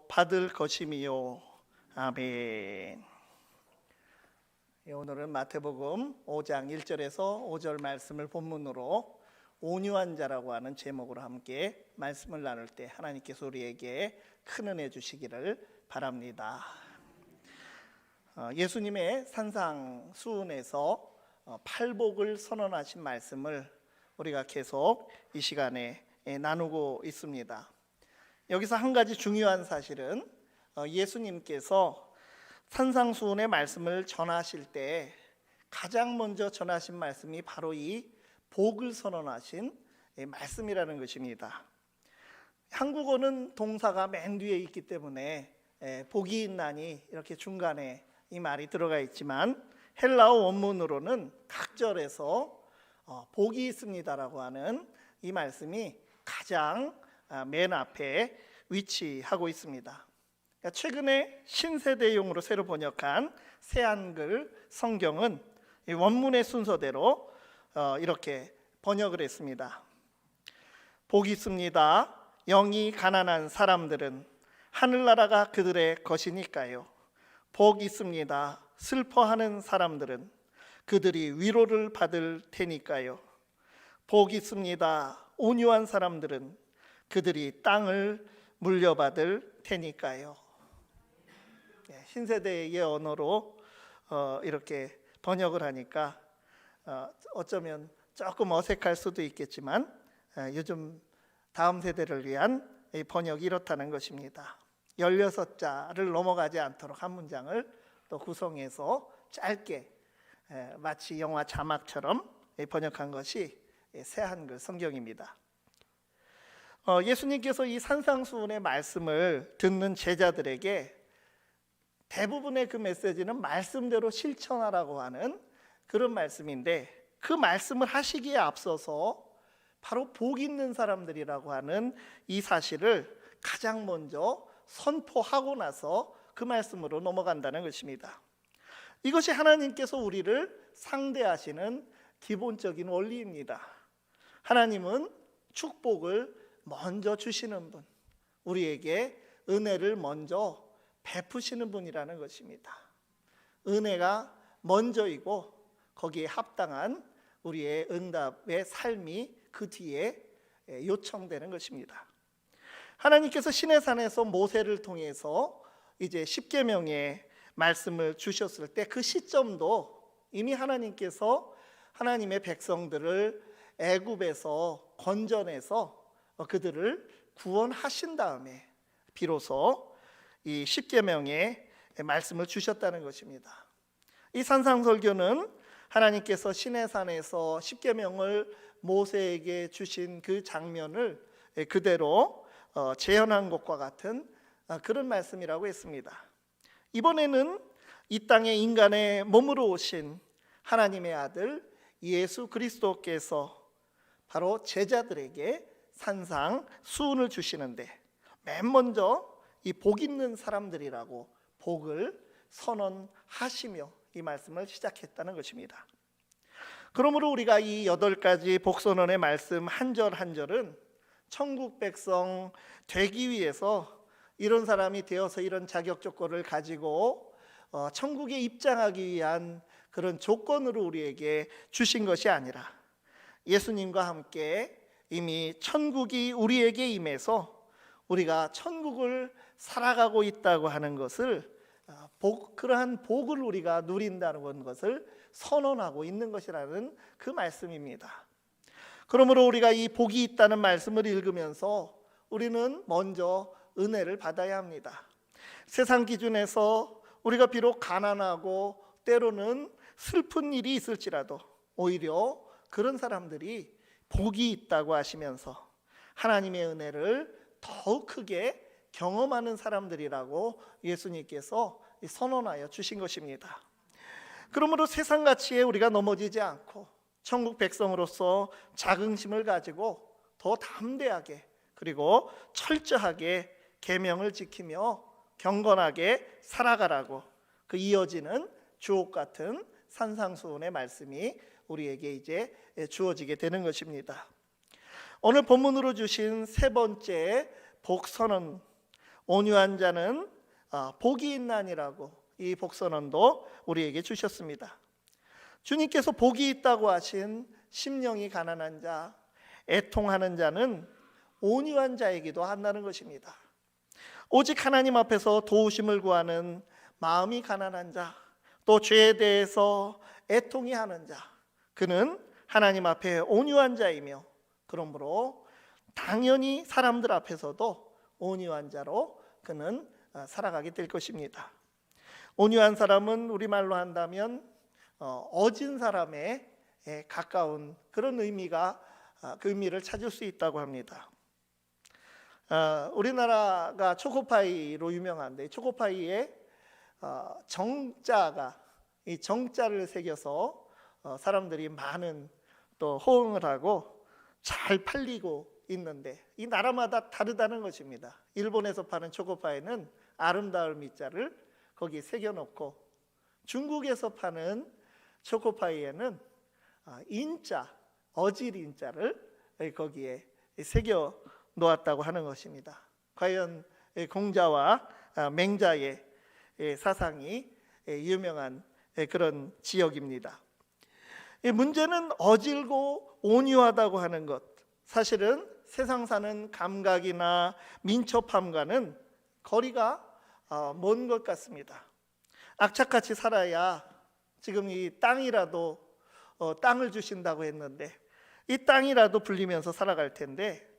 받을 것이미요. 아멘. 오늘은 마태복음 5장 1절에서 5절 말씀을 본문으로 온유한 자라고 하는 제목으로 함께 말씀을 나눌 때 하나님께서 우리에게 큰 은혜 주시기를 바랍니다. 예수님의 산상수훈에서 팔복을 선언하신 말씀을 우리가 계속 이 시간에 나누고 있습니다. 여기서 한 가지 중요한 사실은 예수님께서 산상수훈의 말씀을 전하실 때 가장 먼저 전하신 말씀이 바로 이 복을 선언하신 말씀이라는 것입니다. 한국어는 동사가 맨 뒤에 있기 때문에 복이 있나니 이렇게 중간에 이 말이 들어가 있지만 헬라어 원문으로는 각절에서 복이 있습니다라고 하는 이 말씀이 가장 맨 앞에 위치하고 있습니다. 최근에 신세대용으로 새로 번역한 새한글 성경은 원문의 순서대로 이렇게 번역을 했습니다. 복이 있습니다. 영이 가난한 사람들은 하늘나라가 그들의 것이니까요. 복이 있습니다. 슬퍼하는 사람들은 그들이 위로를 받을 테니까요. 복이 있습니다. 온유한 사람들은 그들이 땅을 물려받을 테니까요. 신세대의 언어로 이렇게 번역을 하니까 어쩌면 조금 어색할 수도 있겠지만 요즘 다음 세대를 위한 번역이 이렇다는 것입니다. 16자를 넘어가지 않도록 한 문장을 또 구성해서 짧게 마치 영화 자막처럼 번역한 것이 새한글 성경입니다. 예수님께서 이 산상수훈의 말씀을 듣는 제자들에게 대부분의 그 메시지는 말씀대로 실천하라고 하는 그런 말씀인데, 그 말씀을 하시기에 앞서서 바로 복 있는 사람들이라고 하는 이 사실을 가장 먼저 선포하고 나서 그 말씀으로 넘어간다는 것입니다. 이것이 하나님께서 우리를 상대하시는 기본적인 원리입니다. 하나님은 축복을 먼저 주시는 분, 우리에게 은혜를 먼저 베푸시는 분이라는 것입니다. 은혜가 먼저이고 거기에 합당한 우리의 응답의 삶이 그 뒤에 요청되는 것입니다. 하나님께서 시내산에서 모세를 통해서 이제 십계명의 말씀을 주셨을 때 그 시점도 이미 하나님께서 하나님의 백성들을 애굽에서 건져내서 그들을 구원하신 다음에 비로소 이 십계명의 말씀을 주셨다는 것입니다. 이 산상설교는 하나님께서 시내산에서 십계명을 모세에게 주신 그 장면을 그대로 재현한 것과 같은 그런 말씀이라고 했습니다. 이번에는 이 땅에 인간의 몸으로 오신 하나님의 아들 예수 그리스도께서 바로 제자들에게 산상수훈을 주시는데 맨 먼저 이 복 있는 사람들이라고 복을 선언하시며 이 말씀을 시작했다는 것입니다. 그러므로 우리가 이 8가지 복선언의 말씀 한 절 한 절은 천국 백성 되기 위해서 이런 사람이 되어서 이런 자격 조건을 가지고 천국에 입장하기 위한 그런 조건으로 우리에게 주신 것이 아니라 예수님과 함께 이미 천국이 우리에게 임해서 우리가 천국을 살아가고 있다고 하는 것을 그러한 복을 우리가 누린다는 것을 선언하고 있는 것이라는 그 말씀입니다. 그러므로 우리가 이 복이 있다는 말씀을 읽으면서 우리는 먼저 은혜를 받아야 합니다. 세상 기준에서 우리가 비록 가난하고 때로는 슬픈 일이 있을지라도 오히려 그런 사람들이 복이 있다고 하시면서 하나님의 은혜를 더욱 크게 경험하는 사람들이라고 예수님께서 선언하여 주신 것입니다. 그러므로 세상 가치에 우리가 넘어지지 않고 천국 백성으로서 자긍심을 가지고 더 담대하게 그리고 철저하게 계명을 지키며 경건하게 살아가라고 그 이어지는 주옥 같은 산상수훈의 말씀이 우리에게 이제 주어지게 되는 것입니다. 오늘 본문으로 주신 세 번째 복선언, 온유한 자는 복이 있나니라고 이 복선언도 우리에게 주셨습니다. 주님께서 복이 있다고 하신 심령이 가난한 자, 애통하는 자는 온유한 자이기도 한다는 것입니다. 오직 하나님 앞에서 도우심을 구하는 마음이 가난한 자, 또 죄에 대해서 애통이 하는 자, 그는 하나님 앞에 온유한 자이며, 그러므로 당연히 사람들 앞에서도 온유한 자로 그는 살아가게 될 것입니다. 온유한 사람은 우리말로 한다면 어진 사람에 가까운 그런 의미가 그 의미를 찾을 수 있다고 합니다. 우리나라가 초코파이로 유명한데, 초코파이에 정자가, 이 정자를 새겨서 사람들이 많은 또 호응을 하고 잘 팔리고 있는데, 이 나라마다 다르다는 것입니다. 일본에서 파는 초코파이는 아름다울 미자를 거기 새겨놓고, 중국에서 파는 초코파이에는 인자, 어질 인자를 거기에 새겨 놓았다고 하는 것입니다. 과연 공자와 맹자의 사상이 유명한 그런 지역입니다. 문제는 어질고 온유하다고 하는 것, 사실은 세상 사는 감각이나 민첩함과는 거리가 먼 것 같습니다. 악착같이 살아야 지금 이 땅이라도 땅을 주신다고 했는데, 이 땅이라도 불리면서 살아갈 텐데,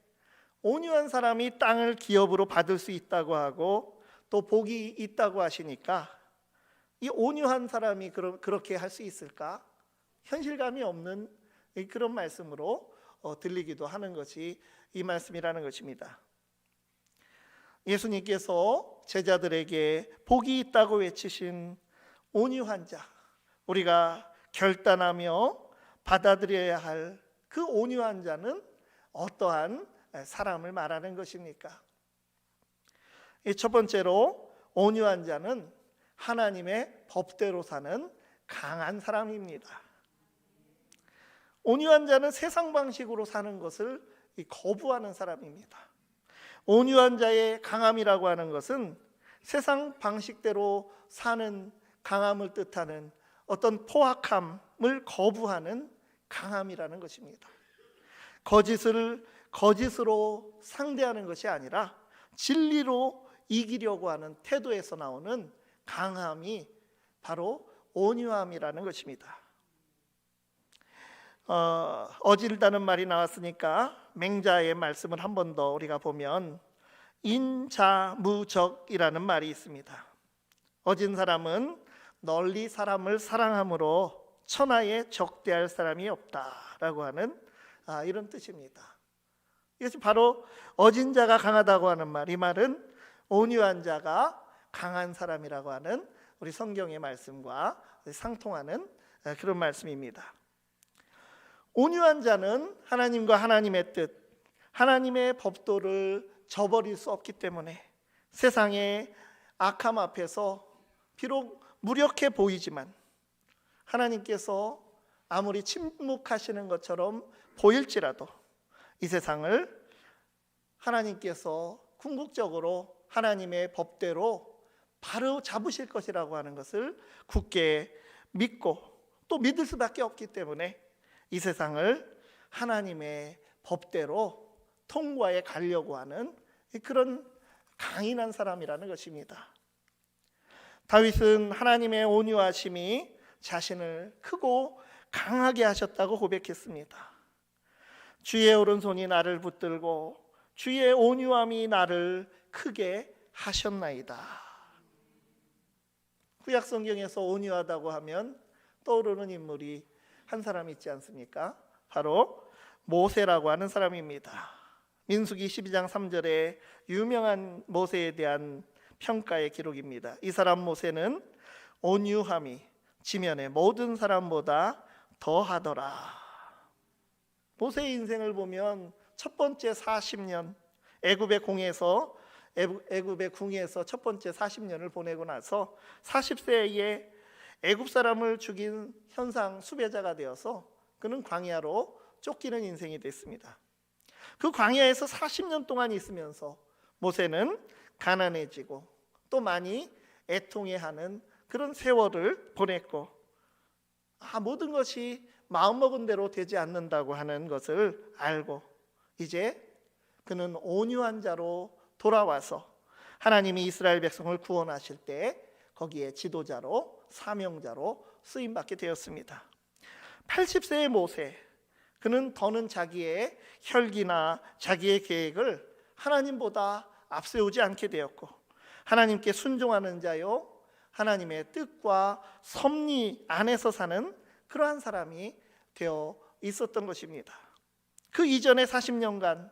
온유한 사람이 땅을 기업으로 받을 수 있다고 하고 또 복이 있다고 하시니까, 이 온유한 사람이 그렇게 할 수 있을까? 현실감이 없는 그런 말씀으로 들리기도 하는 것이 이 말씀이라는 것입니다. 예수님께서 제자들에게 복이 있다고 외치신 온유한 자, 우리가 결단하며 받아들여야 할 그 온유한 자는 어떠한 사람을 말하는 것입니까? 첫 번째로, 온유한 자는 하나님의 법대로 사는 강한 사람입니다. 온유한 자는 세상 방식으로 사는 것을 거부하는 사람입니다. 온유한 자의 강함이라고 하는 것은 세상 방식대로 사는 강함을 뜻하는 어떤 포악함을 거부하는 강함이라는 것입니다. 거짓을 거짓으로 상대하는 것이 아니라 진리로 이기려고 하는 태도에서 나오는 강함이 바로 온유함이라는 것입니다. 어질다는 말이 나왔으니까 맹자의 말씀을 한 번 더 우리가 보면, 인자무적이라는 말이 있습니다. 어진 사람은 널리 사람을 사랑함으로 천하에 적대할 사람이 없다라고 하는 이런 뜻입니다. 이것이 바로 어진 자가 강하다고 하는 말, 이 말은 온유한 자가 강한 사람이라고 하는 우리 성경의 말씀과 상통하는 그런 말씀입니다. 온유한 자는 하나님과 하나님의 뜻, 하나님의 법도를 저버릴 수 없기 때문에 세상의 악함 앞에서 비록 무력해 보이지만, 하나님께서 아무리 침묵하시는 것처럼 보일지라도 이 세상을 하나님께서 궁극적으로 하나님의 법대로 바로 잡으실 것이라고 하는 것을 굳게 믿고 또 믿을 수밖에 없기 때문에 이 세상을 하나님의 법대로 통과해 가려고 하는 그런 강인한 사람이라는 것입니다. 다윗은 하나님의 온유하심이 자신을 크고 강하게 하셨다고 고백했습니다. 주의 오른손이 나를 붙들고 주의 온유함이 나를 크게 하셨나이다. 구약 성경에서 온유하다고 하면 떠오르는 인물이 한 사람 있지 않습니까? 바로 모세라고 하는 사람입니다. 민수기 12장 3절에 유명한 모세에 대한 평가의 기록입니다. 이 사람 모세는 온유함이 지면의 모든 사람보다 더하더라. 모세의 인생을 보면 첫 번째 40년 애굽의 궁에서 첫 번째 40년을 보내고 나서 40세에 애굽 사람을 죽인 현상 수배자가 되어서 그는 광야로 쫓기는 인생이 됐습니다. 그 광야에서 40년 동안 있으면서 모세는 가난해지고 또 많이 애통해하는 그런 세월을 보냈고, 모든 것이 마음먹은 대로 되지 않는다고 하는 것을 알고 이제 그는 온유한 자로 돌아와서 하나님이 이스라엘 백성을 구원하실 때 거기에 지도자로, 사명자로 쓰임받게 되었습니다. 80세의 모세, 그는 더는 자기의 혈기나 자기의 계획을 하나님보다 앞세우지 않게 되었고, 하나님께 순종하는 자요, 하나님의 뜻과 섭리 안에서 사는 그러한 사람이 되어 있었던 것입니다. 그 이전의 40년간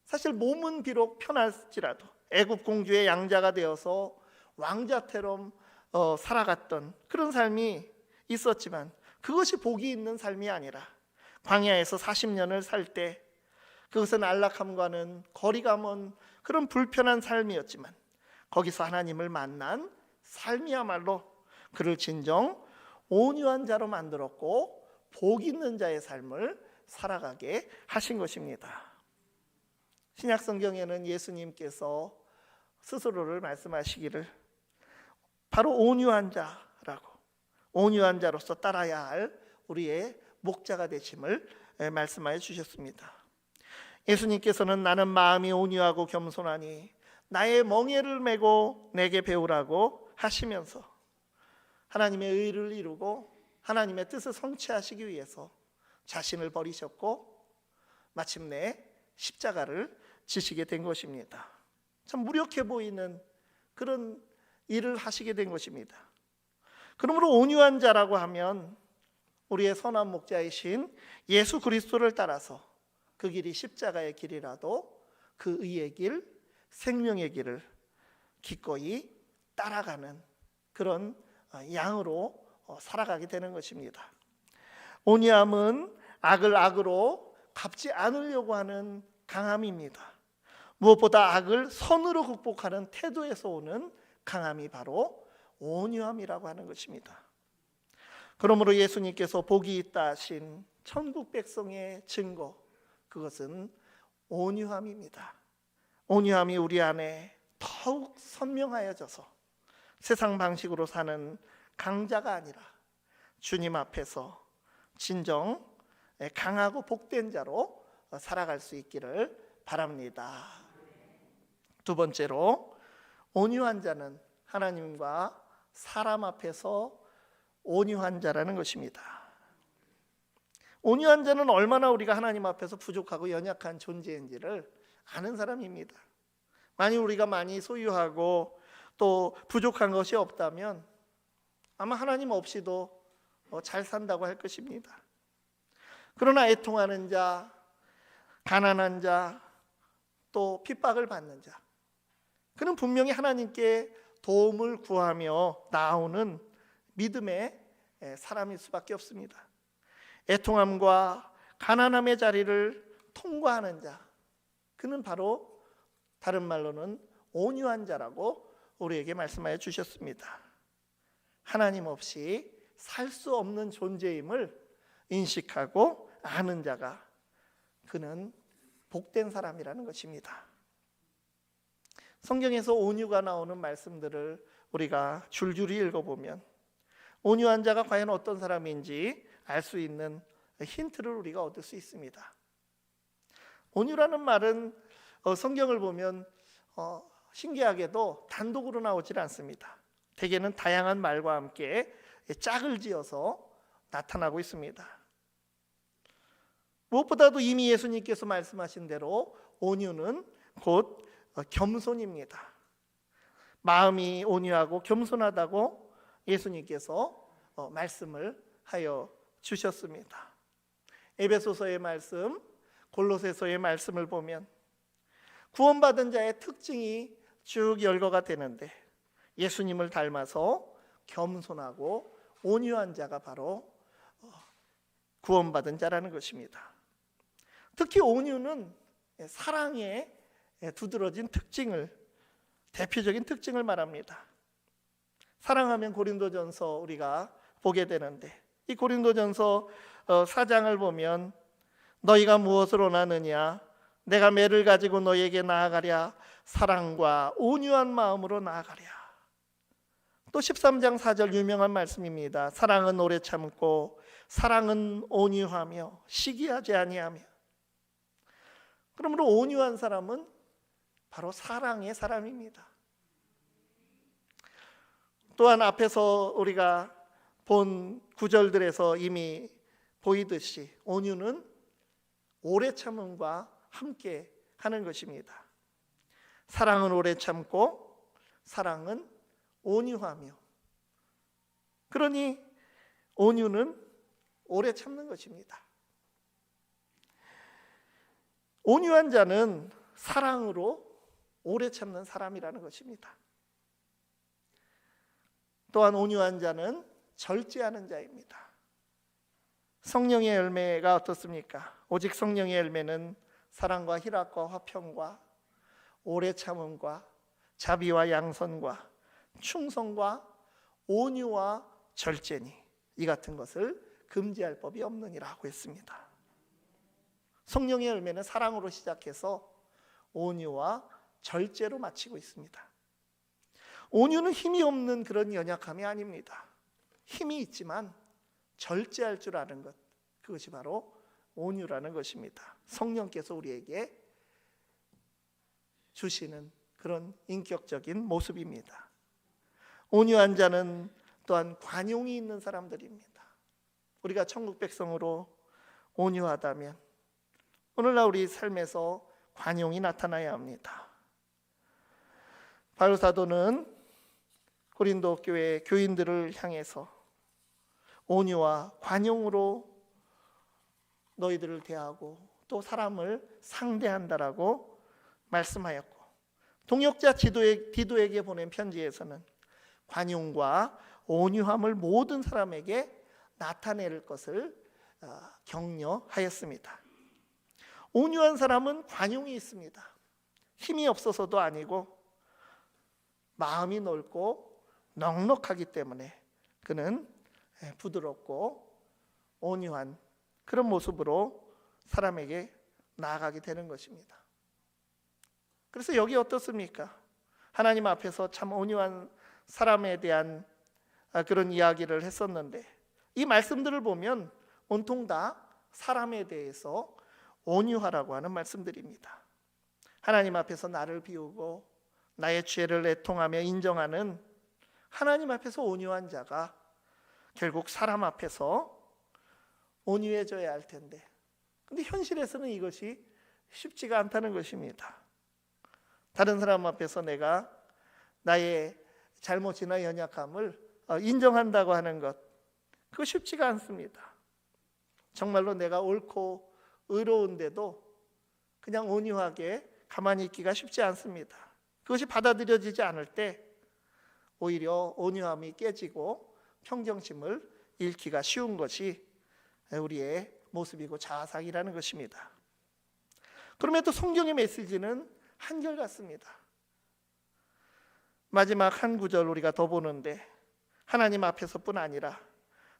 사실 몸은 비록 편할지라도 애굽 공주의 양자가 되어서 왕자처럼 살아갔던 그런 삶이 있었지만, 그것이 복이 있는 삶이 아니라 광야에서 40년을 살 때 그것은 안락함과는 거리가 먼 그런 불편한 삶이었지만, 거기서 하나님을 만난 삶이야말로 그를 진정 온유한 자로 만들었고 복 있는 자의 삶을 살아가게 하신 것입니다. 신약 성경에는 예수님께서 스스로를 말씀하시기를 바로 온유한 자라고, 온유한 자로서 따라야 할 우리의 목자가 되심을 말씀하여 주셨습니다. 예수님께서는 나는 마음이 온유하고 겸손하니 나의 멍에를 메고 내게 배우라고 하시면서 하나님의 의를 이루고 하나님의 뜻을 성취하시기 위해서 자신을 버리셨고 마침내 십자가를 지시게 된 것입니다. 참 무력해 보이는 그런 일을 하시게 된 것입니다. 그러므로 온유한 자라고 하면 우리의 선한 목자이신 예수 그리스도를 따라서 그 길이 십자가의 길이라도 그 의의 길, 생명의 길을 기꺼이 따라가는 그런 양으로 살아가게 되는 것입니다. 온유함은 악을 악으로 갚지 않으려고 하는 강함입니다. 무엇보다 악을 선으로 극복하는 태도에서 오는 강함이 바로 온유함이라고 하는 것입니다. 그러므로 예수님께서 복이 있다 하신 천국 백성의 증거, 그것은 온유함입니다. 온유함이 우리 안에 더욱 선명하여져서 세상 방식으로 사는 강자가 아니라 주님 앞에서 진정 강하고 복된 자로 살아갈 수 있기를 바랍니다. 두 번째로, 온유한 자는 하나님과 사람 앞에서 온유한 자라는 것입니다. 온유한 자는 얼마나 우리가 하나님 앞에서 부족하고 연약한 존재인지를 아는 사람입니다. 만약 우리가 많이 소유하고 또 부족한 것이 없다면 아마 하나님 없이도 잘 산다고 할 것입니다. 그러나 애통하는 자, 가난한 자, 또 핍박을 받는 자, 그는 분명히 하나님께 도움을 구하며 나오는 믿음의 사람일 수밖에 없습니다. 애통함과 가난함의 자리를 통과하는 자, 그는 바로 다른 말로는 온유한 자라고 우리에게 말씀하여 주셨습니다. 하나님 없이 살 수 없는 존재임을 인식하고 아는 자가, 그는 복된 사람이라는 것입니다. 성경에서 온유가 나오는 말씀들을 우리가 줄줄이 읽어보면 온유한 자가 과연 어떤 사람인지 알 수 있는 힌트를 우리가 얻을 수 있습니다. 온유라는 말은 성경을 보면 신기하게도 단독으로 나오질 않습니다. 대개는 다양한 말과 함께 짝을 지어서 나타나고 있습니다. 무엇보다도 이미 예수님께서 말씀하신 대로 온유는 곧 겸손입니다. 마음이 온유하고 겸손하다고 예수님께서 말씀을 하여 주셨습니다. 에베소서의 말씀, 골로새서의 말씀을 보면 구원받은 자의 특징이 쭉 열거가 되는데, 예수님을 닮아서 겸손하고 온유한 자가 바로 구원받은 자라는 것입니다. 특히 온유는 사랑에 두드러진 특징을, 대표적인 특징을 말합니다. 사랑하면 고린도전서 우리가 보게 되는데, 이 고린도전서 4장을 보면 너희가 무엇을 원하느냐 내가 매를 가지고 너에게 나아가랴. 사랑과 온유한 마음으로 나아가랴. 또 13장 4절 유명한 말씀입니다. 사랑은 오래 참고 사랑은 온유하며 시기하지 아니하며. 그러므로 온유한 사람은 바로 사랑의 사람입니다. 또한 앞에서 우리가 본 구절들에서 이미 보이듯이 온유는 오래 참음과 함께 하는 것입니다. 사랑은 오래 참고 사랑은 온유하며. 그러니 온유는 오래 참는 것입니다. 온유한 자는 사랑으로 오래 참는 사람이라는 것입니다. 또한 온유한 자는 절제하는 자입니다. 성령의 열매가 어떻습니까? 오직 성령의 열매는 사랑과 희락과 화평과 오래 참음과 자비와 양선과 충성과 온유와 절제니 이 같은 것을 금지할 법이 없느니라고 했습니다. 성령의 열매는 사랑으로 시작해서 온유와 절제로 마치고 있습니다. 온유는 힘이 없는 그런 연약함이 아닙니다. 힘이 있지만 절제할 줄 아는 것, 그것이 바로 온유라는 것입니다. 성령께서 우리에게 주시는 그런 인격적인 모습입니다. 온유한 자는 또한 관용이 있는 사람들입니다. 우리가 천국 백성으로 온유하다면 오늘날 우리 삶에서 관용이 나타나야 합니다. 바울 사도는 고린도 교회 교인들을 향해서 온유와 관용으로 너희들을 대하고 또 사람을 상대한다라고 말씀하였고, 동역자 디도에게 보낸 편지에서는 관용과 온유함을 모든 사람에게 나타낼 것을 격려하였습니다. 온유한 사람은 관용이 있습니다. 힘이 없어서도 아니고 마음이 넓고 넉넉하기 때문에 그는 부드럽고 온유한 그런 모습으로 사람에게 나아가게 되는 것입니다. 그래서 여기 어떻습니까? 하나님 앞에서 참 온유한 사람에 대한 그런 이야기를 했었는데, 이 말씀들을 보면 온통 다 사람에 대해서 온유하라고 하는 말씀들입니다. 하나님 앞에서 나를 비우고 나의 죄를 애통하며 인정하는 하나님 앞에서 온유한 자가 결국 사람 앞에서 온유해져야 할 텐데, 근데 현실에서는 이것이 쉽지가 않다는 것입니다. 다른 사람 앞에서 내가 나의 잘못이나 연약함을 인정한다고 하는 것, 그거 쉽지가 않습니다. 정말로 내가 옳고 의로운데도 그냥 온유하게 가만히 있기가 쉽지 않습니다. 그것이 받아들여지지 않을 때 오히려 온유함이 깨지고 평정심을 잃기가 쉬운 것이 우리의 모습이고 자아상이라는 것입니다. 그럼에도 성경의 메시지는 한결같습니다. 마지막 한 구절 우리가 더 보는데, 하나님 앞에서뿐 아니라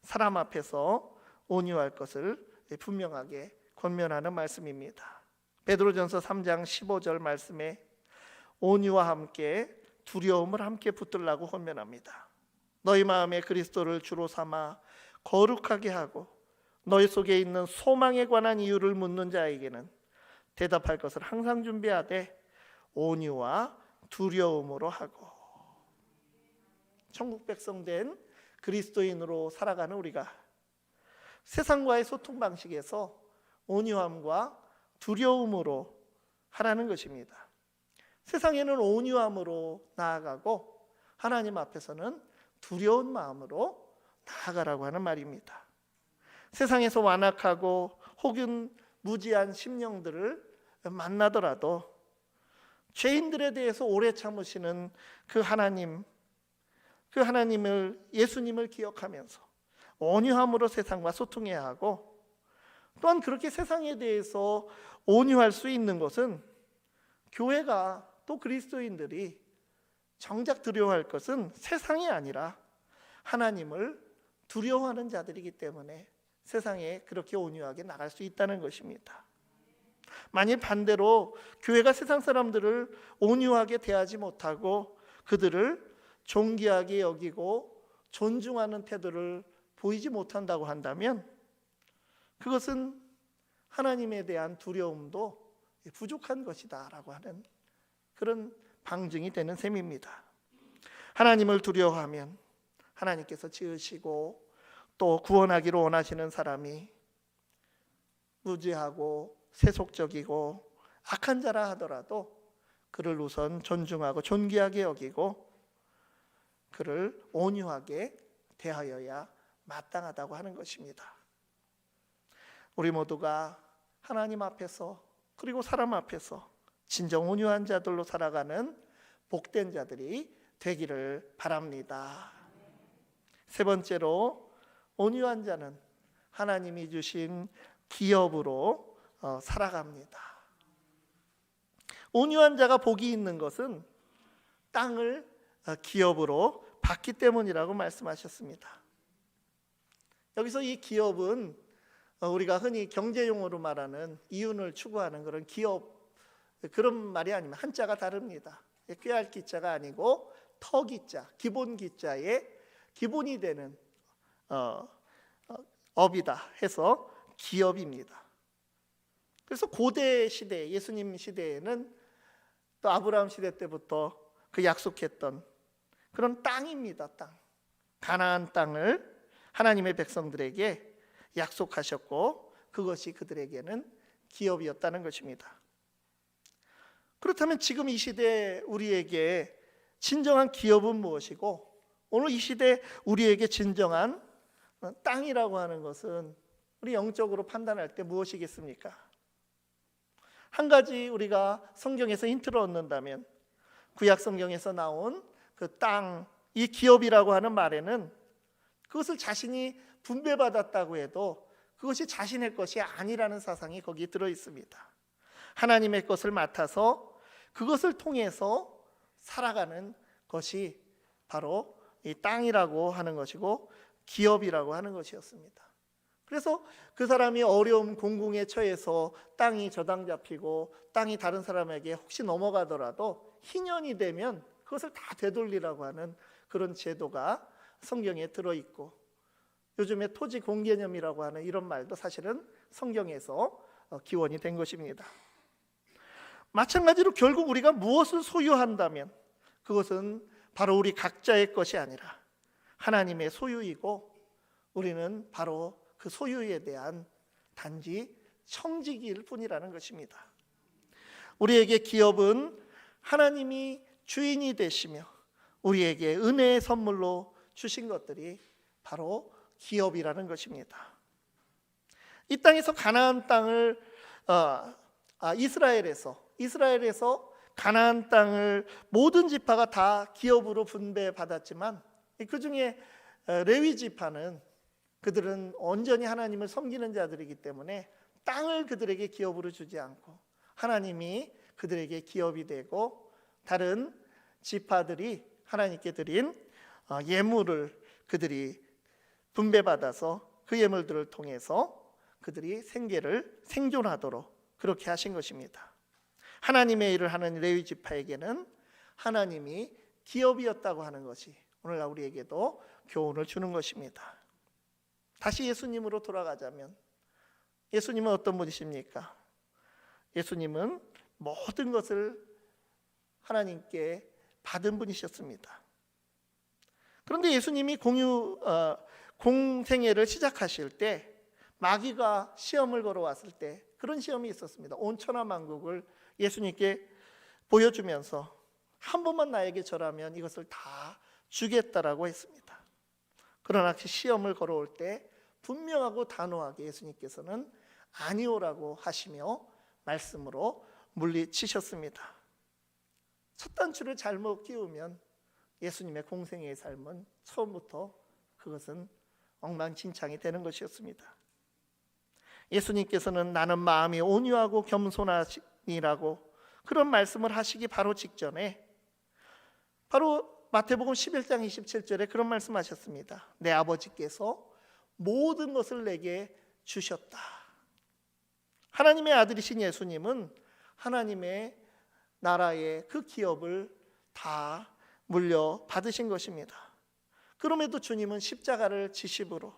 사람 앞에서 온유할 것을 분명하게 권면하는 말씀입니다. 베드로전서 3장 15절 말씀에 온유와 함께 두려움을 함께 붙들라고 권면합니다. 너희 마음에 그리스도를 주로 삼아 거룩하게 하고 너희 속에 있는 소망에 관한 이유를 묻는 자에게는 대답할 것을 항상 준비하되 온유와 두려움으로 하고. 천국 백성 된 그리스도인으로 살아가는 우리가 세상과의 소통 방식에서 온유함과 두려움으로 하라는 것입니다. 세상에는 온유함으로 나아가고 하나님 앞에서는 두려운 마음으로 나아가라고 하는 말입니다. 세상에서 완악하고 혹은 무지한 심령들을 만나더라도 죄인들에 대해서 오래 참으시는 그 하나님을, 예수님을 기억하면서 온유함으로 세상과 소통해야 하고, 또한 그렇게 세상에 대해서 온유할 수 있는 것은 교회가 또 그리스도인들이 정작 두려워할 것은 세상이 아니라 하나님을 두려워하는 자들이기 때문에 세상에 그렇게 온유하게 나갈 수 있다는 것입니다. 만일 반대로 교회가 세상 사람들을 온유하게 대하지 못하고 그들을 존귀하게 여기고 존중하는 태도를 보이지 못한다고 한다면 그것은 하나님에 대한 두려움도 부족한 것이다 라고 하는 그런 방증이 되는 셈입니다. 하나님을 두려워하면 하나님께서 지으시고 또 구원하기를 원하시는 사람이 무지하고 세속적이고 악한 자라 하더라도 그를 우선 존중하고 존귀하게 여기고 그를 온유하게 대하여야 마땅하다고 하는 것입니다. 우리 모두가 하나님 앞에서 그리고 사람 앞에서 진정 온유한 자들로 살아가는 복된 자들이 되기를 바랍니다. 세 번째로 온유한 자는 하나님이 주신 기업으로 살아갑니다. 온유한 자가 복이 있는 것은 땅을 기업으로 받기 때문이라고 말씀하셨습니다. 여기서 이 기업은 우리가 흔히 경제용어로 말하는 이윤을 추구하는 그런 기업, 그런 말이 아니면 한자가 다릅니다. 꾀할 기자가 아니고 터기자, 기본 기자의 기본이 되는 업이다 해서 기업입니다. 그래서 고대 시대, 예수님 시대에는 또 아브라함 시대 때부터 그 약속했던 그런 땅입니다. 땅, 가나안 땅을 하나님의 백성들에게 약속하셨고 그것이 그들에게는 기업이었다는 것입니다. 그렇다면 지금 이 시대 우리에게 진정한 기업은 무엇이고 오늘 이 시대 우리에게 진정한 땅이라고 하는 것은 우리 영적으로 판단할 때 무엇이겠습니까? 한 가지 우리가 성경에서 힌트를 얻는다면 구약 성경에서 나온 그 땅, 이 기업이라고 하는 말에는 그것을 자신이 분배받았다고 해도 그것이 자신의 것이 아니라는 사상이 거기에 들어 있습니다. 하나님의 것을 맡아서 그것을 통해서 살아가는 것이 바로 이 땅이라고 하는 것이고 기업이라고 하는 것이었습니다. 그래서 그 사람이 어려움 공궁에 처해서 땅이 저당 잡히고 땅이 다른 사람에게 혹시 넘어가더라도 희년이 되면 그것을 다 되돌리라고 하는 그런 제도가 성경에 들어있고 요즘에 토지 공개념이라고 하는 이런 말도 사실은 성경에서 기원이 된 것입니다. 마찬가지로 결국 우리가 무엇을 소유한다면 그것은 바로 우리 각자의 것이 아니라 하나님의 소유이고 우리는 바로 그 소유에 대한 단지 청지기일 뿐이라는 것입니다. 우리에게 기업은 하나님이 주인이 되시며 우리에게 은혜의 선물로 주신 것들이 바로 기업이라는 것입니다. 이 땅에서 가나안 땅을 이스라엘에서 가나안 땅을 모든 지파가 다 기업으로 분배받았지만 그 중에 레위 지파는 그들은 온전히 하나님을 섬기는 자들이기 때문에 땅을 그들에게 기업으로 주지 않고 하나님이 그들에게 기업이 되고 다른 지파들이 하나님께 드린 예물을 그들이 분배받아서 그 예물들을 통해서 그들이 생계를 생존하도록 그렇게 하신 것입니다. 하나님의 일을 하는 레위 지파에게는 하나님이 기업이었다고 하는 것이 오늘날 우리에게도 교훈을 주는 것입니다. 다시 예수님으로 돌아가자면 예수님은 어떤 분이십니까? 예수님은 모든 것을 하나님께 받은 분이셨습니다. 그런데 예수님이 공생애를 시작하실 때 마귀가 시험을 걸어왔을 때 그런 시험이 있었습니다. 온 천하 만국을 예수님께 보여주면서 한 번만 나에게 절하면 이것을 다 주겠다라고 했습니다. 그러나 그 시험을 걸어올 때 분명하고 단호하게 예수님께서는 아니오라고 하시며 말씀으로 물리치셨습니다. 첫 단추를 잘못 끼우면 예수님의 공생애의 삶은 처음부터 그것은 엉망진창이 되는 것이었습니다. 예수님께서는 나는 마음이 온유하고 겸손하니라고 그런 말씀을 하시기 바로 직전에 바로 마태복음 11장 27절에 그런 말씀하셨습니다. 내 아버지께서 모든 것을 내게 주셨다. 하나님의 아들이신 예수님은 하나님의 나라의 그 기업을 다 물려받으신 것입니다. 그럼에도 주님은 십자가를 지심으로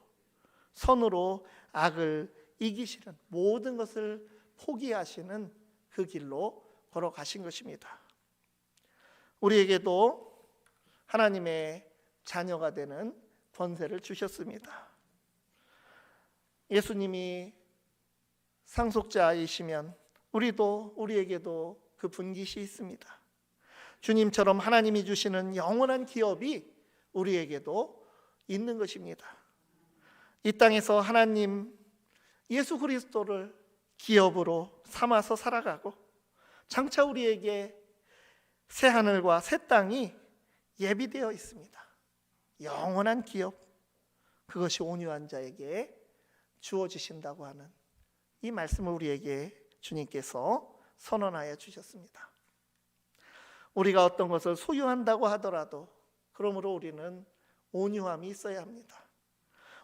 선으로 악을 이기시는 모든 것을 포기하시는 그 길로 걸어가신 것입니다. 우리에게도 하나님의 자녀가 되는 권세를 주셨습니다. 예수님이 상속자이시면 우리에게도 그 분깃이 있습니다. 주님처럼 하나님이 주시는 영원한 기업이 우리에게도 있는 것입니다. 이 땅에서 하나님 예수 그리스도를 기업으로 삼아서 살아가고 장차 우리에게 새 하늘과 새 땅이 예비되어 있습니다. 영원한 기업, 그것이 온유한 자에게 주어지신다고 하는 이 말씀을 우리에게 주님께서 선언하여 주셨습니다. 우리가 어떤 것을 소유한다고 하더라도 그러므로 우리는 온유함이 있어야 합니다.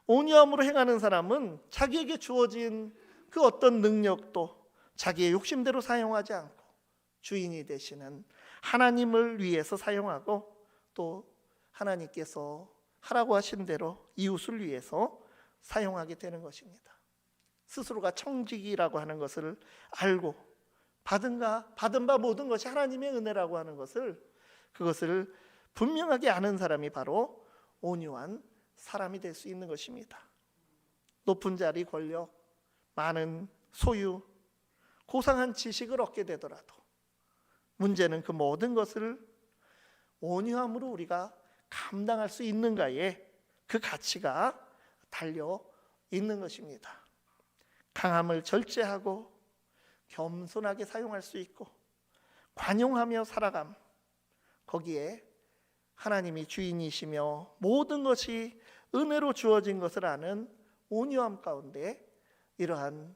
온유함으로 행하는 사람은 자기에게 주어진 그 어떤 능력도 자기의 욕심대로 사용하지 않고 주인이 되시는 하나님을 위해서 사용하고 또 하나님께서 하라고 하신 대로 이웃을 위해서 사용하게 되는 것입니다. 스스로가 청지기라고 하는 것을 알고 받은 바 모든 것이 하나님의 은혜라고 하는 그것을 분명하게 아는 사람이 바로 온유한 사람이 될 수 있는 것입니다. 높은 자리, 권력, 많은 소유, 고상한 지식을 얻게 되더라도 문제는 그 모든 것을 온유함으로 우리가 감당할 수 있는가에 그 가치가 달려 있는 것입니다. 강함을 절제하고 겸손하게 사용할 수 있고 관용하며 살아감, 거기에 하나님이 주인이시며 모든 것이 은혜로 주어진 것을 아는 온유함 가운데 이러한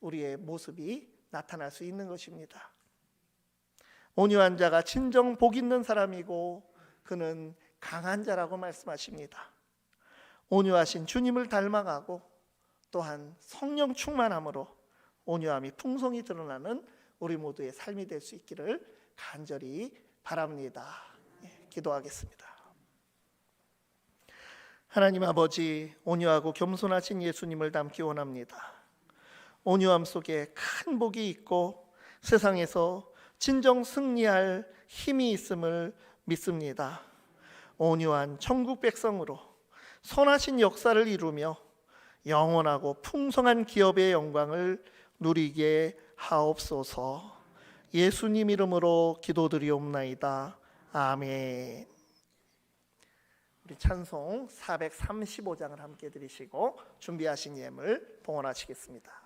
우리의 모습이 나타날 수 있는 것입니다. 온유한 자가 진정 복 있는 사람이고 그는 강한 자라고 말씀하십니다. 온유하신 주님을 닮아가고 또한 성령 충만함으로 온유함이 풍성히 드러나는 우리 모두의 삶이 될 수 있기를 간절히 바랍니다. 기도하겠습니다. 하나님 아버지, 온유하고 겸손하신 예수님을 닮기 원합니다. 온유함 속에 큰 복이 있고 세상에서 진정 승리할 힘이 있음을 믿습니다. 온유한 천국 백성으로 선하신 역사를 이루며 영원하고 풍성한 기업의 영광을 누리게 하옵소서. 예수님 이름으로 기도드리옵나이다. 아멘. 우리 찬송 435장을 함께 드리시고 준비하신 예물 봉헌하시겠습니다.